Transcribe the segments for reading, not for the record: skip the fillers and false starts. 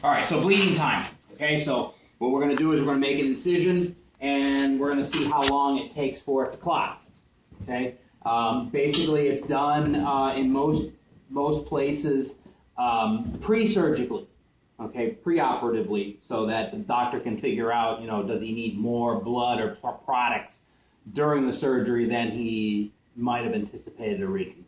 All right, so bleeding time. Okay, so what we're going to do is we're going to make an incision, and we're going to see how long it takes for it to clot. Okay, basically it's done in most places pre-surgically. Okay, pre-operatively, so that the doctor can figure out, does he need more blood or products during the surgery than he might have anticipated originally.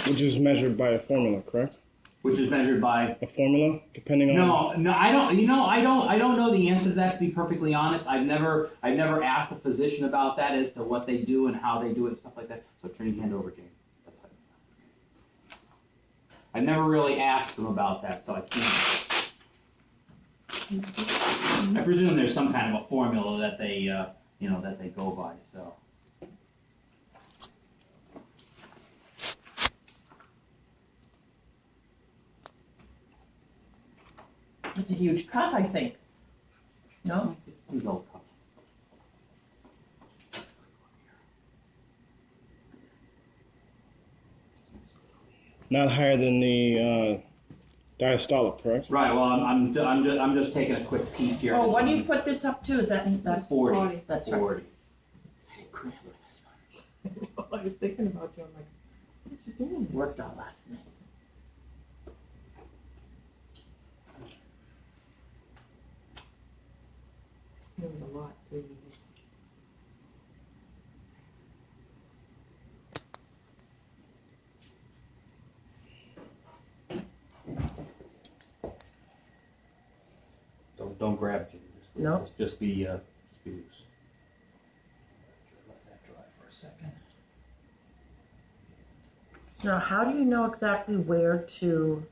Which is measured by a formula, correct? Which is measured by a formula, depending on. No, I don't. I don't know the answer to that. To be perfectly honest, I've never asked a physician about that as to what they do and how they do it and stuff like that. So turn your hand over, Jane. That's it. I never really asked them about that, so I can't. I presume there's some kind of a formula that they, that they go by. So. It's a huge cut, I think. No? No cut. Not higher than the diastolic, correct? Right. Well, I'm just taking a quick peek here. Oh, what do you put this up to? Is that 40? That's 40. Right. I was thinking about you. I'm like, what you doing? Worked out last night. It was a lot, too. Don't grab it. No. Just be loose. Let that dry for a second. Now, how do you know exactly where to?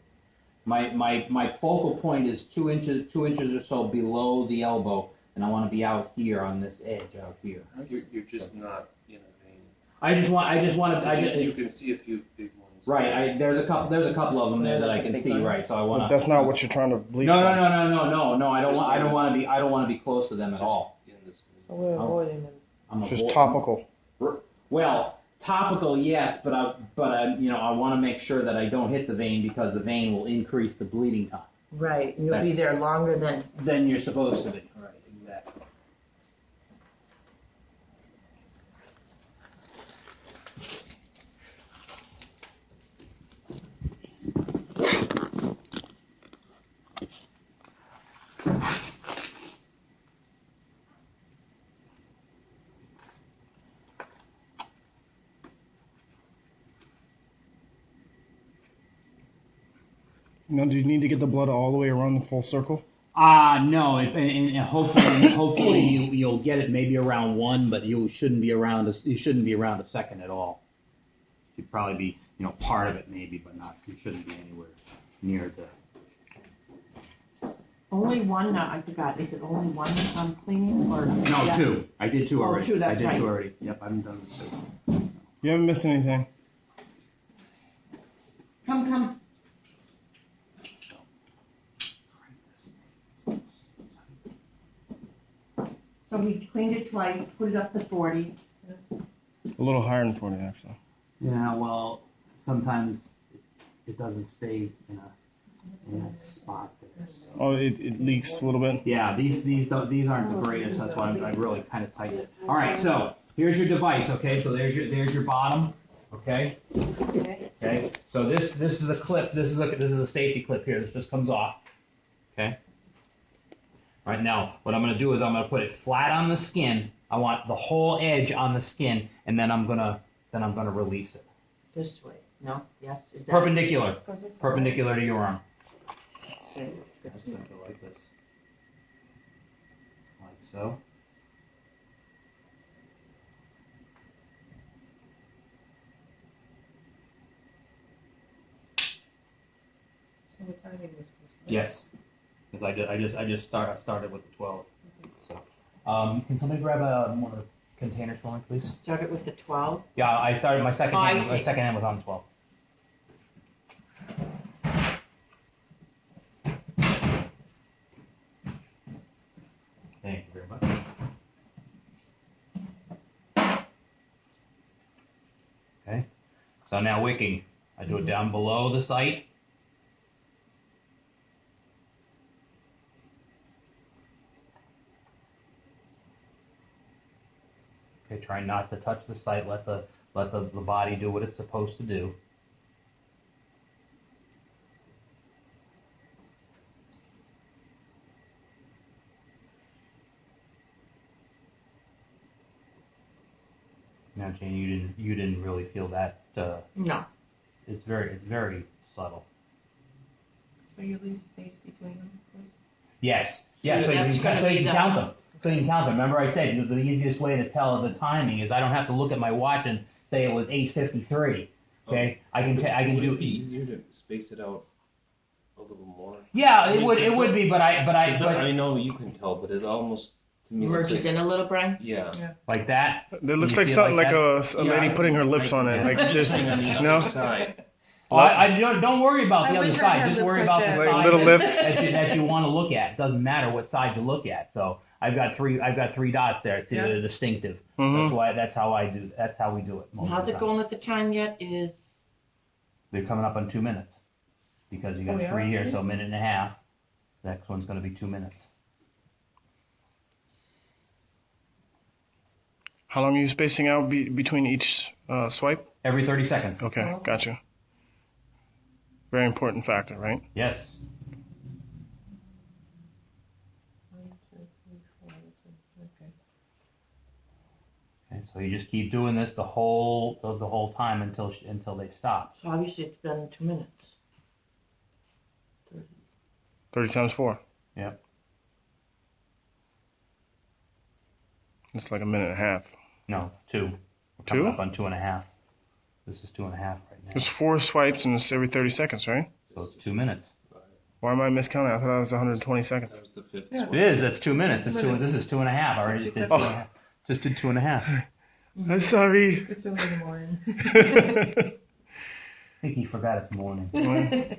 My focal point is 2 inches or so below the elbow, and I want to be out here on this edge out here. You're just not in a vein. You can see a few big ones. Right. There's a couple of them there that I can see. Right. So I want. But that's not what you're trying to bleed. No. I don't want to be close to them at all. So we're avoiding them. It's just topical. Well, topical, yes, but I want to make sure that I don't hit the vein because the vein will increase the bleeding time. Right. You'll be there longer than you're supposed to be. Right. Exactly. Now, do you need to get the blood all the way around the full circle? No, and hopefully you'll get it maybe around 1, but you shouldn't be around a second at all. You'd probably be part of it maybe, but not. You shouldn't be anywhere near the. Only one now. I forgot. Is it only one cleaning or? No, yeah. 2. I did 2 already. 2. That's right. I did 2 already. Yep, I'm done with 2. You haven't missed anything. Come. So we cleaned it twice, put it up to 40. A little higher than 40, actually. Yeah, well, sometimes it doesn't stay in that spot there. So. Oh, it leaks a little bit? Yeah, these aren't the greatest. That's why I really kind of tightened it. All right, so here's your device. Okay, so there's your bottom. Okay. Okay. So this is a clip. This is a safety clip here. This just comes off. Okay. All right, now what I'm going to do is I'm going to put it flat on the skin. I want the whole edge on the skin, and then I'm gonna release it. This way. No. Yes. Is that perpendicular to your arm. Okay. I'm just going to go like this, like so. So what timing was this? Yes, because I just started with the 12. So, can somebody grab one of the containers for me, please? Started with the 12. Yeah, I started my second hand. I see. My second hand was on 12. Thank you very much. Okay. So now wicking. I do it down below the site. Okay, try not to touch the site. Let the body do what it's supposed to do. Now, Jane, you didn't really feel that. No. It's very subtle. So you leave space between them. Yes. Yeah. So So you that's can gonna be the- count them. So you can count them. Remember, I said the easiest way to tell the timing is I don't have to look at my watch and say it was 8:53. Okay, I can Would do. it be easier to space it out a little more? Yeah, I it mean, would. it's It would not- be, but I know you can tell, but it almost to me looks Merges like, in a little, Brian? yeah. like that. There looks You like see it something like like a Yeah, lady putting her lips on it. Like just, on the no? other side. Oh, I don't worry about the I other wish I side. had Just lips worry like about that. the Like side little lips? that you want to look at. It doesn't matter what side you look at. So I've got three dots there. It's either distinctive. Mhm. That's how I do. That's how we do it. Most How's of the it time. going at the time yet? Is They're coming up on 2 minutes because you got Oh, yeah? 3 here, so a minute and a half. Next one's going to be 2 minutes. How long are you spacing out between each swipe? Every 30 seconds. Okay, gotcha. Very important factor, right? Yes. Okay, so you just keep doing this the whole time until they stop. so obviously it's been 2 minutes. 30 times 4. Yep. It's like a minute and a half. No, 2. We're Two? coming up on 2.5. This is 2.5 right now. There's 4 swipes and it's every 30 seconds, right? So it's 2 minutes. Why am I miscounting? I thought it was 120 seconds. That was the fifth Yeah. It one. is. That's 2 minutes. It's two. This is 2.5. I already just did 2.5. Just did 2.5. I'm sorry. It's early in the morning. I think he forgot it's morning.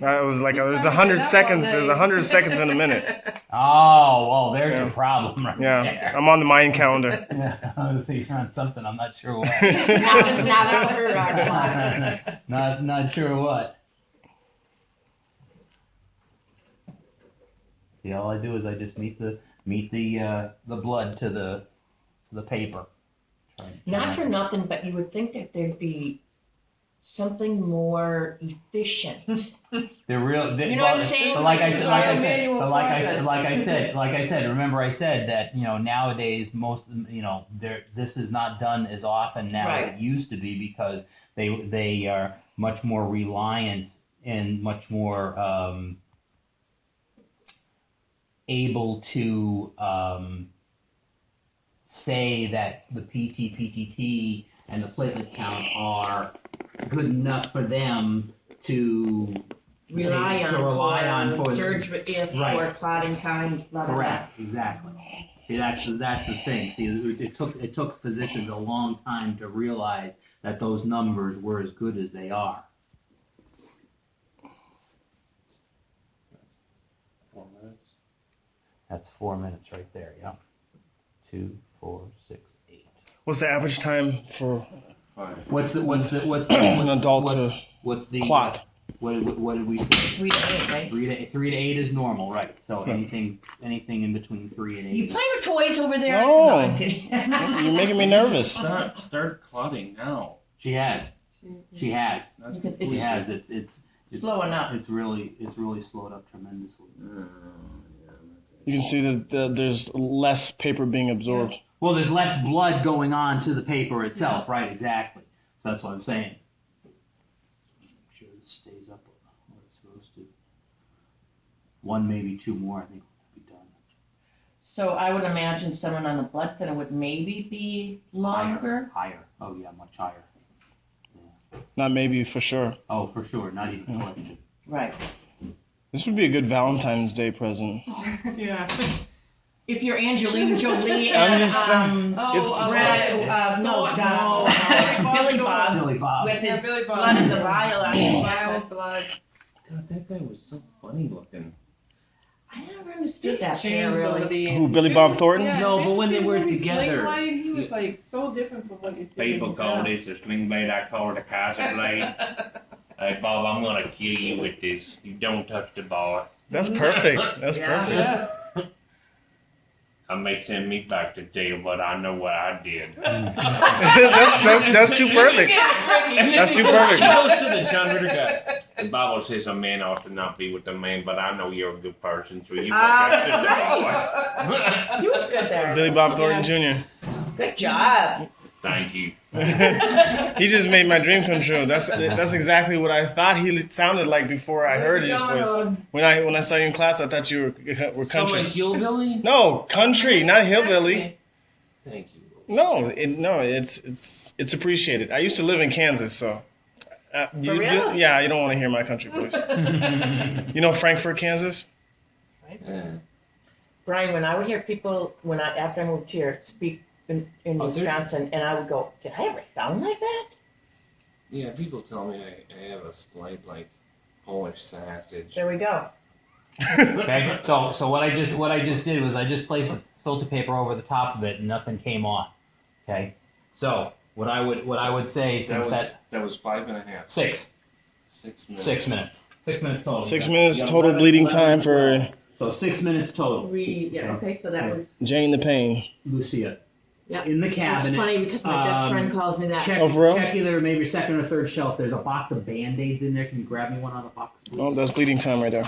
I was like, there's 100 seconds. There's 100 seconds in a minute. Oh, well, there's your problem right Yeah, there. I'm on the Mayan calendar. Yeah, I was saying you're on something. I'm not sure what. Not after our clock. not sure what. Yeah, all I do is I just meet the blood to the paper. Not for nothing, but you would think that there'd be something more efficient. They're real. You know what I'm saying? So like I Like, said, so like I a said, manual but process. like I said. Remember, I said that nowadays most this is not done as often now as Right. it used to be because they are much more reliant and much more able to say that the PT, PTT, and the platelet count are good enough for them to Rely on for surge if Right. or clotting times, blah, blah, blah. Correct, exactly. See, that's the thing. See, it took physicians a long time to realize that those numbers were as good as they are. 4 minutes. That's 4 minutes right there. Yeah. 2, 4, 6, 8. What's the average time for 5. What's the an adult what's the clot? What did we say? 3 to 8, right? 3 to 8 is normal, right? So anything in between 3 and 8. You play with toys over there? No. No, I'm kidding. You're making me nervous. Start clotting now. She has. She has. Because She it's has. It's slow enough. It's really slowed up tremendously. You can see that there's less paper being absorbed. Well, there's less blood going on to the paper itself, right? Exactly. So that's what I'm saying. Make sure this stays up where it's supposed to. 1, maybe 2 more, I think will be done. So I would imagine someone on the blood thinner would maybe be longer. Higher. Oh yeah, much higher. Not maybe, for sure. Oh, for sure. Not even a question. Right. This would be a good Valentine's Day present. Yeah. If you're Angelina Jolie I'm and just saying. Billy Bob Billy Bob. with Yeah, his Billy Bob. blood in the vial on his Vial neck. of blood. God, that guy was so funny looking. I never understood It's that pair changed over really. the years. Who, Billy Bob Thornton? Yeah, No, but when they Dixie were movie, together, Sling Blade, he was like so different from what you see. People call this the sling blade, I call it a Kaiser blade. Hey, Bob, I'm gonna kill you with this. You don't touch the bar. That's perfect. That's Yeah. perfect. Yeah. I may send me back to jail, but I know what I did. That's too perfect. That's too perfect. He goes to the John Ritter guy. The Bible says a man ought to not be with a man, but I know you're a good person, so you That's better right. He was good there. Billy Bob Thornton Jr. Good job. Thank you. He just made my dream come true. That's exactly what I thought he sounded like before I heard his voice. When I saw you in class, I thought you were So a country. hillbilly? No, country, not hillbilly. Thank you. No, it's appreciated. I used to live in Kansas, so. For real? Yeah, you don't want to hear my country voice. You know Frankfort, Kansas? Brian, when I would hear people after I moved here speak in Oh, did you? Wisconsin, and I would go, did I ever sound like that? Yeah, people tell me I have a slight like Polish sausage. There we go. Okay, so what I just did was I just placed the filter paper over the top of it and nothing came off. Okay, so what I would say That since was 5.5. 6 6 minutes. 6 minutes. 6 minutes total. 6 You minutes got total 11, bleeding 11, time for 12. So 6 minutes total. Okay, so that was. Jane the Pain. Lucia. Yeah. In the It's cabinet. funny because my best friend calls me that. Check, Oh, for real? check either maybe second or third shelf. There's a box of Band-Aids in there. Can you grab me one on the box, please? Oh, that's bleeding time right there.